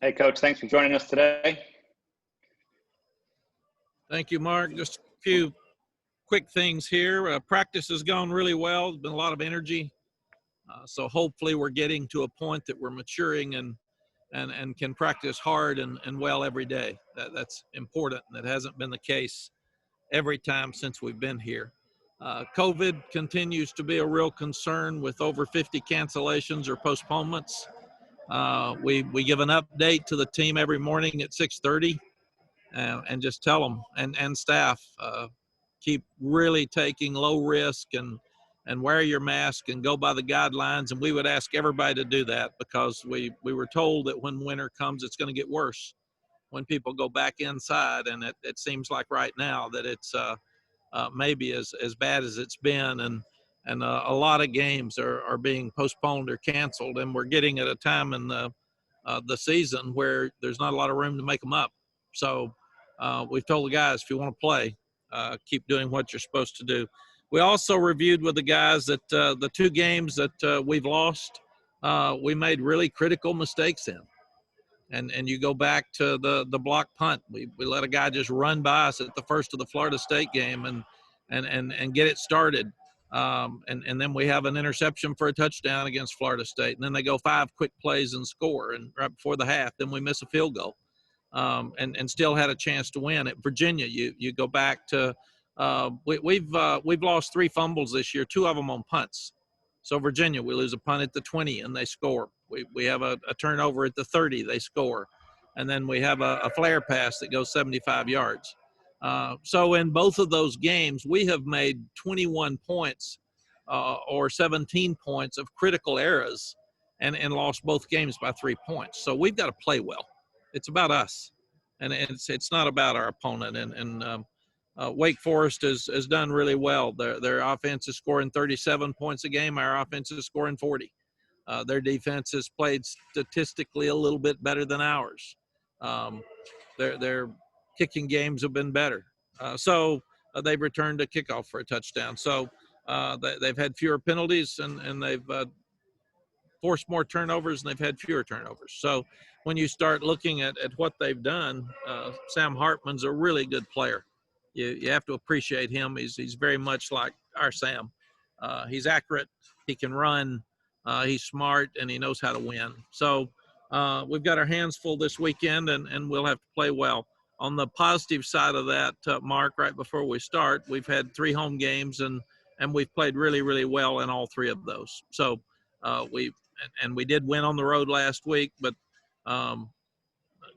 Hey, Coach, thanks for joining us today. Thank you, Mark. Just a few quick things here. Practice has gone really well. There's been a lot of energy. So hopefully we're getting to a point that we're maturing and can practice hard and well every day. That's important. That hasn't been the case every time since we've been here. COVID continues to be a real concern with over 50 cancellations or postponements. We give an update to the team every morning at 6:30 and just tell them and staff keep really taking low risk and wear your mask and go by the guidelines. And we would ask everybody to do that because we were told that when winter comes, it's going to get worse when people go back inside. And it seems like right now that it's maybe as bad as it's been. And a lot of games are being postponed or canceled. And we're getting at a time in the season where there's not a lot of room to make them up. So we've told the guys, if you want to play, keep doing what you're supposed to do. We also reviewed with the guys that the two games that we've lost, we made really critical mistakes in. And you go back to the block punt. We let a guy just run by us at the first of the Florida State game and get it started. And then we have an interception for a touchdown against Florida State. And then they go 5 quick plays and score. And right before the half, then we miss a field goal. And still had a chance to win. At Virginia, you go back to we've lost 3 fumbles this year, 2 of them on punts. So Virginia, we lose a punt at the 20 and they score. We have a turnover at the 30, they score. And then we have a flare pass that goes 75 yards. So in both of those games, we have made 21 points or 17 points of critical errors and lost both games by 3 points. So we've got to play well. It's about us, and it's not about our opponent. And Wake Forest has done really well. Their offense is scoring 37 points a game. Our offense is scoring 40. Their defense has played statistically a little bit better than ours. Their kicking games have been better. So they've returned a kickoff for a touchdown. So they've had fewer penalties and they've forced more turnovers and they've had fewer turnovers. So when you start looking at what they've done, Sam Hartman's a really good player. You have to appreciate him. He's very much like our Sam. He's accurate. He can run. He's smart, and he knows how to win. So we've got our hands full this weekend, and we'll have to play well. On the positive side of that, Mark, right before we start, we've had 3 home games, and we've played really, really well in all 3 of those. So we did win on the road last week, but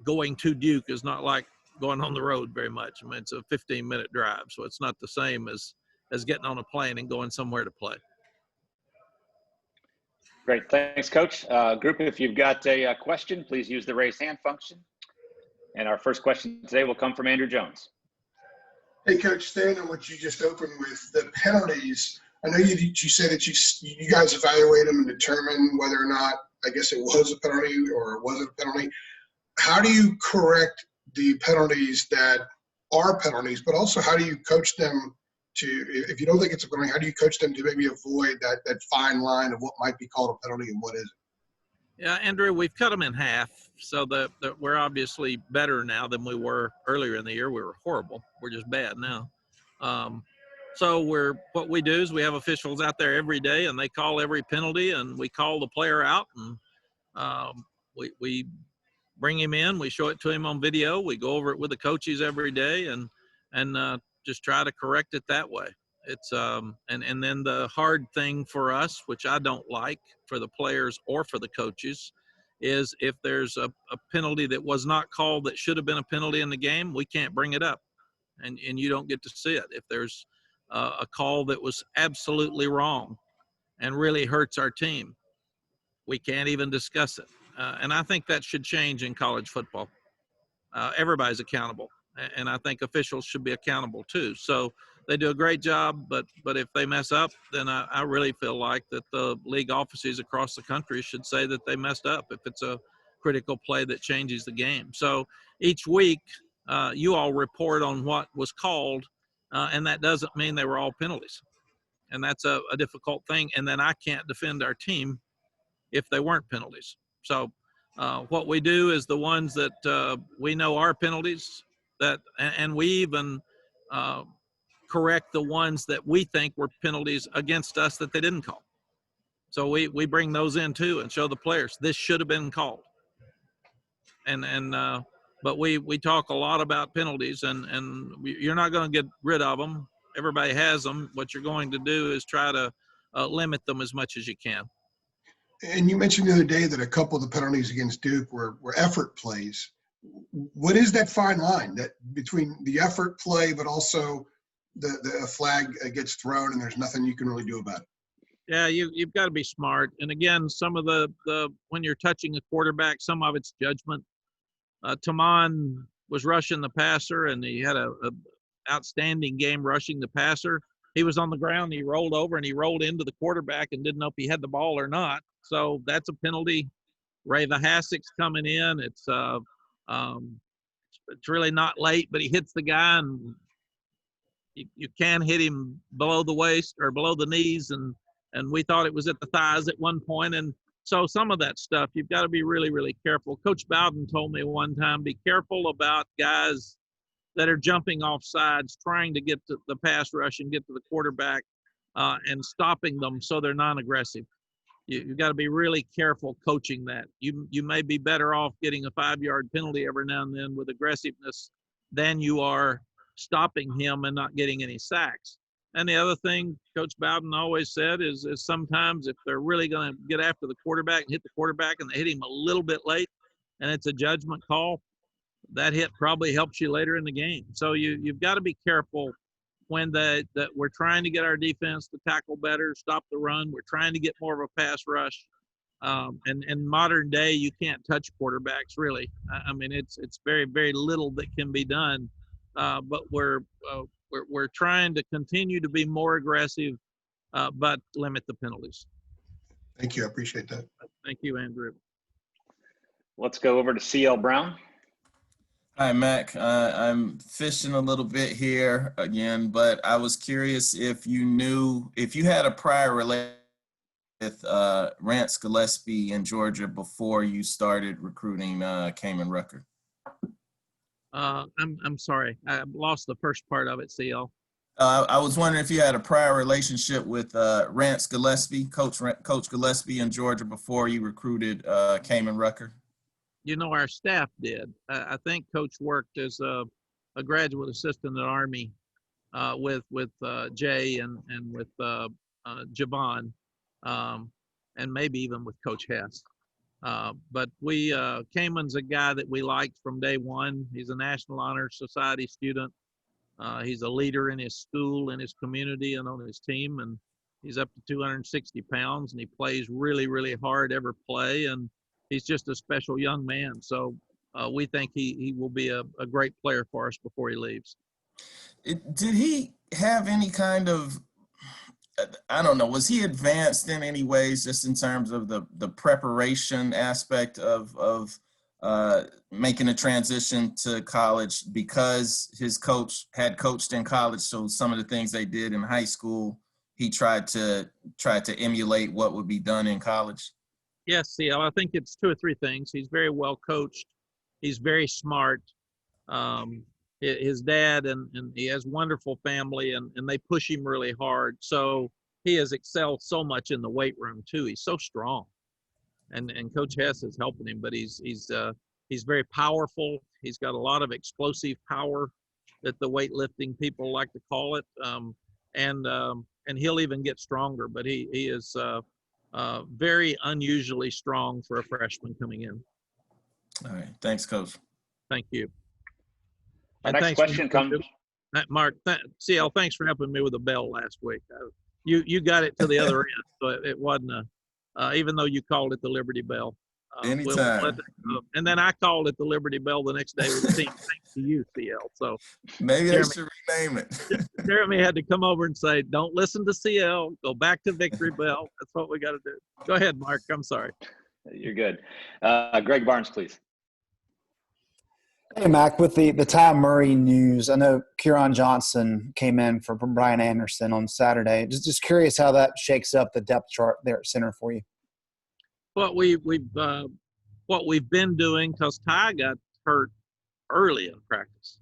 going to Duke is not like going on the road very much. I mean, it's a 15-minute drive, so it's not the same as getting on a plane and going somewhere to play. Great. Thanks, Coach. Group, if you've got a question, please use the raise hand function. And our first question today will come from Andrew Jones. Hey, Coach, staying on what you just opened with, the penalties, I know you said that you guys evaluate them and determine whether or not, I guess it was a penalty or it wasn't a penalty. How do you correct the penalties that are penalties, but also how do you coach them to, if you don't think it's a penalty, how do you coach them to maybe avoid that fine line of what might be called a penalty and what isn't? Yeah, Andrew, we've cut them in half so that we're obviously better now than we were earlier in the year. We were horrible. We're just bad now. So what we do is we have officials out there every day, and they call every penalty, and we call the player out, and we bring him in. We show it to him on video. We go over it with the coaches every day, and just try to correct it that way. It's and then the hard thing for us, which I don't like for the players or for the coaches, is if there's a penalty that was not called that should have been a penalty in the game, we can't bring it up, and you don't get to see it. If there's a call that was absolutely wrong and really hurts our team, we can't even discuss it. And I think that should change in college football. Everybody's accountable, and I think officials should be accountable too. So they do a great job, but if they mess up, then I really feel like that the league offices across the country should say that they messed up if it's a critical play that changes the game. So each week, you all report on what was called, and that doesn't mean they were all penalties. And that's a difficult thing. And then I can't defend our team if they weren't penalties. So What we do is the ones that we know are penalties, and we even correct the ones that we think were penalties against us that they didn't call. So we bring those in too and show the players this should have been called. But we talk a lot about penalties, and you're not going to get rid of them. Everybody has them. What you're going to do is try to limit them as much as you can. And you mentioned the other day that a couple of the penalties against Duke were effort plays. What is that fine line that between the effort play, but also the flag gets thrown and there's nothing you can really do about it? Yeah, you've got to be smart. And again, some of the when you're touching a quarterback, some of it's judgment. Taman was rushing the passer, and he had a outstanding game rushing the passer. He was on the ground, he rolled over, and he rolled into the quarterback and didn't know if he had the ball or not. So that's a penalty. Ray Vahasic's coming in. It's really not late, but he hits the guy, and you can hit him below the waist or below the knees, and we thought it was at the thighs at one point. And so some of that stuff, you've got to be really, really careful. Coach Bowden told me one time, be careful about guys that are jumping off sides, trying to get to the pass rush and get to the quarterback and stopping them so they're non-aggressive. You've got to be really careful coaching that. You may be better off getting a 5-yard penalty every now and then with aggressiveness than you are stopping him and not getting any sacks. And the other thing Coach Bowden always said is sometimes if they're really going to get after the quarterback and hit the quarterback and they hit him a little bit late and it's a judgment call, that hit probably helps you later in the game. So you've got to be careful when that we're trying to get our defense to tackle better, stop the run. We're trying to get more of a pass rush. And in modern day, you can't touch quarterbacks really. I mean, it's very, very little that can be done. But we're trying to continue to be more aggressive, but limit the penalties. Thank you. I appreciate that. Thank you, Andrew. Let's go over to CL Brown. Hi, Mac. I'm fishing a little bit here again, but I was curious if you had a prior relationship with Rance Gillespie in Georgia before you started recruiting Kamen Rucker. I'm sorry. I lost the first part of it, CL. I was wondering if you had a prior relationship with Rance Gillespie, Coach Gillespie in Georgia before you recruited Kamen Rucker. You know, our staff did. I think Coach worked as a graduate assistant at Army with Jay and with Javon, and maybe even with Coach Hess. But Kamen's a guy that we liked from day one. He's a National Honor Society student. He's a leader in his school, in his community, and on his team. And he's up to 260 pounds, and he plays really, really hard every play. And he's just a special young man. So we think he will be a great player for us before he leaves. Did he have any kind of, I don't know, was he advanced in any ways just in terms of the preparation aspect of making a transition to college because his coach had coached in college? So some of the things they did in high school, he tried to emulate what would be done in college? Yes, CL, I think it's 2 or 3 things. He's very well coached. He's very smart. His dad and he has wonderful family, and they push him really hard. So he has excelled so much in the weight room too. He's so strong, and Coach Hess is helping him. But he's very powerful. He's got a lot of explosive power that the weightlifting people like to call it. And he'll even get stronger. But he is very unusually strong for a freshman coming in. All right. Thanks, Coach. Thank you. Our next question comes. Mark, CL, thanks for helping me with the bell last week. You got it to the other end, so it wasn't even though you called it the Liberty Bell. Anytime. And then I called it the Liberty Bell the next day with the team. Thanks to you, CL. So maybe Jeremy, I should rename it. Jeremy had to come over and say, "Don't listen to CL. Go back to Victory Bell." That's what we got to do. Go ahead, Mark. I'm sorry. You're good. Greg Barnes, please. Hey, Mac, with the Ty Murray news, I know Kieran Johnson came in from Brian Anderson on Saturday. Just curious how that shakes up the depth chart there at center for you. Well, what we've been doing, because THI got hurt early in practice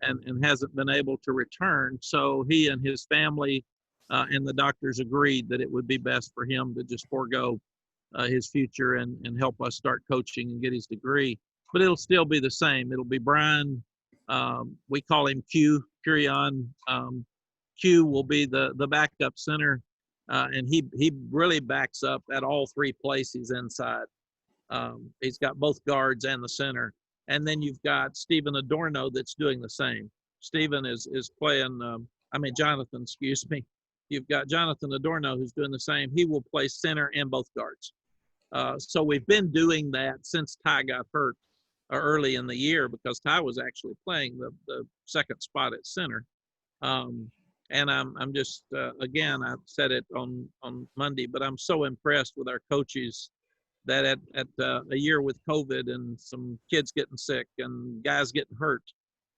and hasn't been able to return. So he and his family and the doctors agreed that it would be best for him to just forego his future and help us start coaching and get his degree. But it'll still be the same. It'll be Brian. We call him Q, Curion. Q will be the backup center, and he really backs up at all three places inside. He's got both guards and the center. And then you've got Stephen Adorno that's doing the same. Stephen is playing, Jonathan, excuse me. You've got Jonathan Adorno who's doing the same. He will play center and both guards. So we've been doing that since THI got hurt early in the year, because THI was actually playing the second spot at center. And I'm just, again, I said it on Monday, but I'm so impressed with our coaches that at a year with COVID and some kids getting sick and guys getting hurt,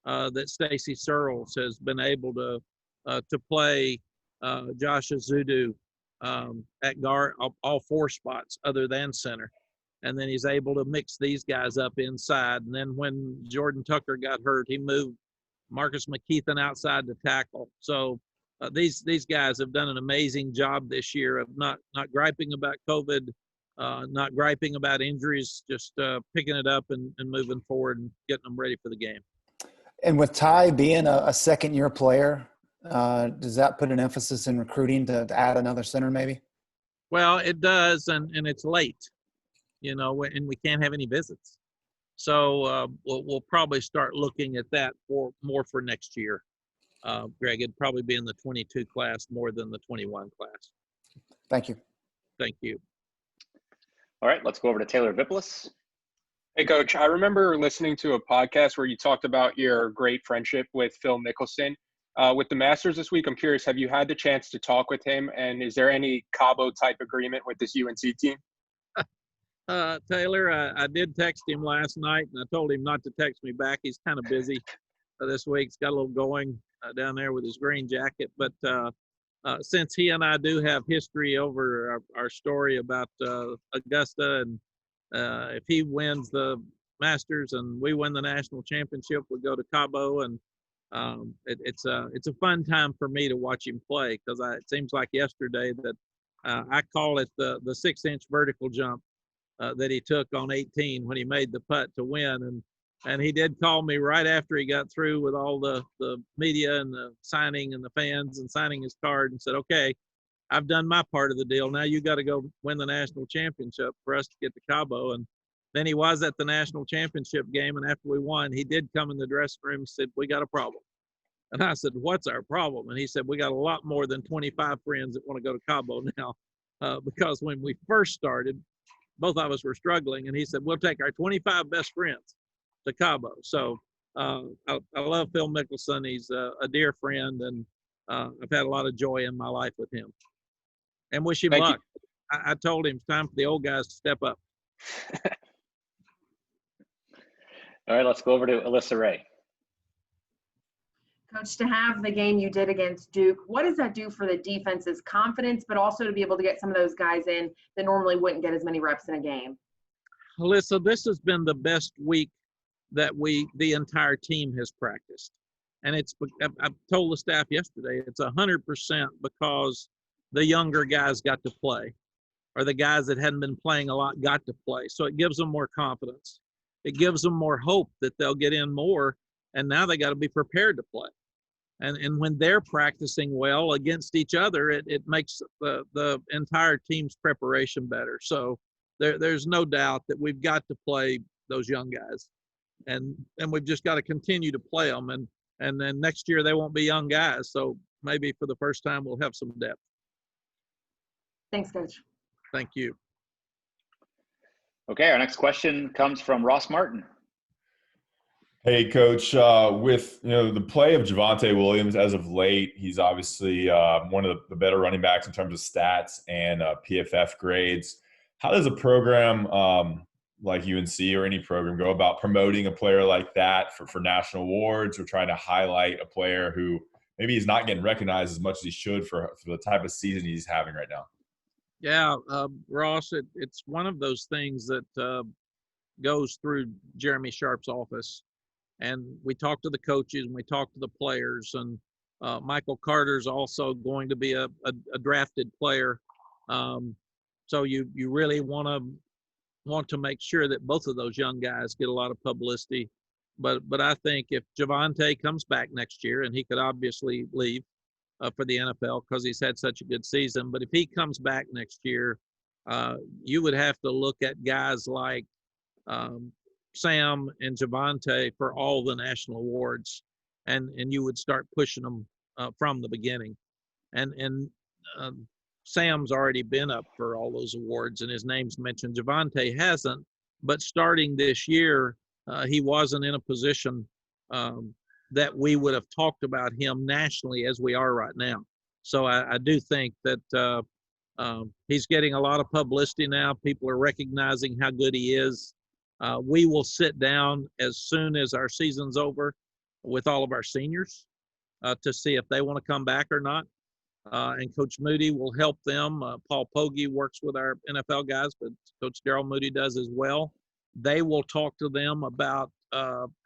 that Stacy Searles has been able to play Josh Azudu at guard, all four spots other than center. And then he's able to mix these guys up inside. And then when Jordan Tucker got hurt, he moved Marcus McKeithen outside to tackle. So these guys have done an amazing job this year of not griping about COVID, not griping about injuries, just picking it up and moving forward and getting them ready for the game. And with THI being a second-year player, does that put an emphasis in recruiting to add another center maybe? Well, it does, and it's late, and we can't have any visits. So we'll probably start looking at that more for next year. Greg, it'd probably be in the 22 class more than the 21 class. Thank you. Thank you. All right, let's go over to Taylor Vippolis. Hey, Coach, I remember listening to a podcast where you talked about your great friendship with Phil Mickelson. With the Masters this week, I'm curious, have you had the chance to talk with him? And is there any Cabo-type agreement with this UNC team? Taylor, I did text him last night, and I told him not to text me back. He's kind of busy this week. He's got a little going down there with his green jacket. But since he and I do have history over our story about Augusta, and if he wins the Masters and we win the national championship, we go to Cabo, and it's a fun time for me to watch him play, because it seems like yesterday that I call it the 6-inch vertical jump that he took on 18 when he made the putt to win. And he did call me right after he got through with all the media and the signing and the fans and signing his card, and said, okay, I've done my part of the deal. Now you got to go win the national championship for us to get to Cabo. And then he was at the national championship game, and after we won, he did come in the dressing room and said, we got a problem. And I said, what's our problem? And he said, we got a lot more than 25 friends that want to go to Cabo now, because when we first started, both of us were struggling. And he said, we'll take our 25 best friends to Cabo. So I love Phil Mickelson. He's a dear friend, and I've had a lot of joy in my life with him. And wish him luck. I told him it's time for the old guys to step up. All right, let's go over to Alyssa Ray. Coach, to have the game you did against Duke, what does that do for the defense's confidence, but also to be able to get some of those guys in that normally wouldn't get as many reps in a game? Alyssa, this has been the best week that the entire team has practiced. And I told the staff yesterday, it's 100% because the younger guys got to play, or the guys that hadn't been playing a lot got to play. So it gives them more confidence. It gives them more hope that they'll get in more, and now they got to be prepared to play. And when they're practicing well against each other, it makes the entire team's preparation better. So there's no doubt that we've got to play those young guys, and we've just got to continue to play them. And then next year they won't be young guys. So maybe for the first time we'll have some depth. Thanks, Coach. Thank you. Okay, our next question comes from Ross Martin. Hey, Coach. With the play of Javonte Williams as of late, he's obviously one of the better running backs in terms of stats and PFF grades. How does a program like UNC or any program go about promoting a player like that for national awards, or trying to highlight a player who maybe he's not getting recognized as much as he should for the type of season he's having right now? Yeah, Ross, it's one of those things that goes through Jeremy Sharp's office, and we talk to the coaches and we talk to the players. And Michael Carter's also going to be a drafted player. So you really want to make sure that both of those young guys get a lot of publicity. But I think if Javonte comes back next year, and he could obviously leave for the NFL because he's had such a good season, but if he comes back next year, you would have to look at guys like Sam and Javonte for all the national awards, and you would start pushing them from the beginning. And Sam's already been up for all those awards, and his name's mentioned. Javonte hasn't, but starting this year, he wasn't in a position that we would have talked about him nationally as we are right now. So I do think that he's getting a lot of publicity now. People are recognizing how good he is. We will sit down as soon as our season's over with all of our seniors to see if they want to come back or not. And Coach Moody will help them. Paul Pogge works with our NFL guys, but Coach Darryl Moody does as well. They will talk to them about,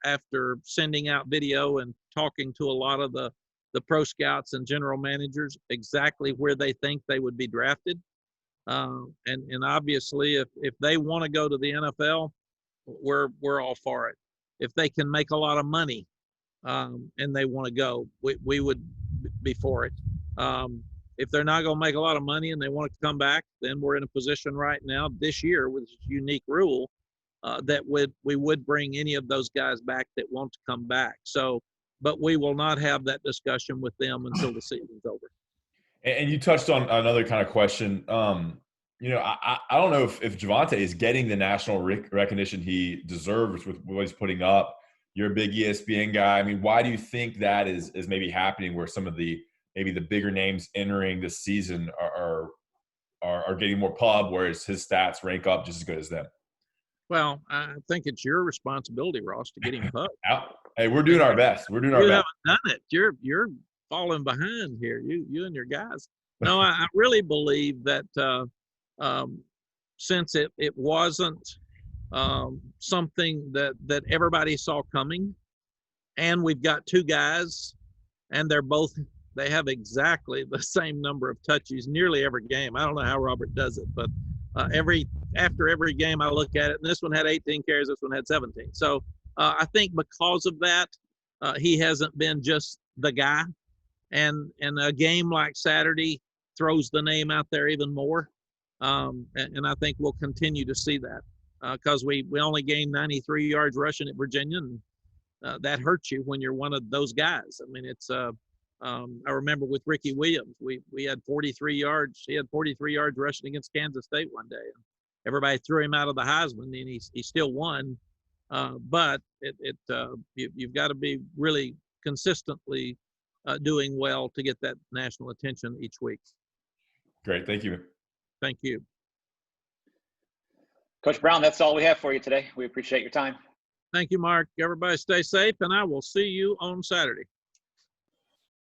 after sending out video and talking to a lot of the pro scouts and general managers, exactly where they think they would be drafted. And obviously, if they want to go to the NFL, we're all for it. If they can make a lot of money and they want to go, we would be for it. If they're not going to make a lot of money and they want to come back, then we're in a position right now this year with this unique rule that we would bring any of those guys back that want to come back. So, but we will not have that discussion with them until the season's over. And you touched on another kind of question. I don't know if Javonte is getting the national recognition he deserves with what he's putting up. You're a big ESPN guy. I mean, why do you think that is maybe happening where some of maybe the bigger names entering this season are getting more pub, whereas his stats rank up just as good as them? Well, I think it's your responsibility, Ross, to get him pub. Hey, we're doing our best. We're doing our best. You haven't done it. You're falling behind here. You and your guys. No, I really believe that since it wasn't something that everybody saw coming, and we've got two guys, and they have exactly the same number of touches nearly every game. I don't know how Robert does it, but after every game I look at it, and this one had 18 carries, this one had 17. So I think because of that, he hasn't been just the guy. And a game like Saturday throws the name out there even more. And I think we'll continue to see that because we only gained 93 yards rushing at Virginia, and that hurts you when you're one of those guys. I mean, it's I remember with Ricky Williams, we had 43 yards. He had 43 yards rushing against Kansas State one day. Everybody threw him out of the Heisman, and he still won. But you've got to be really consistently doing well to get that national attention each week. Great. Thank you. Thank you. Coach Brown, that's all we have for you today. We appreciate your time. Thank you, Mark. Everybody stay safe, and I will see you on Saturday.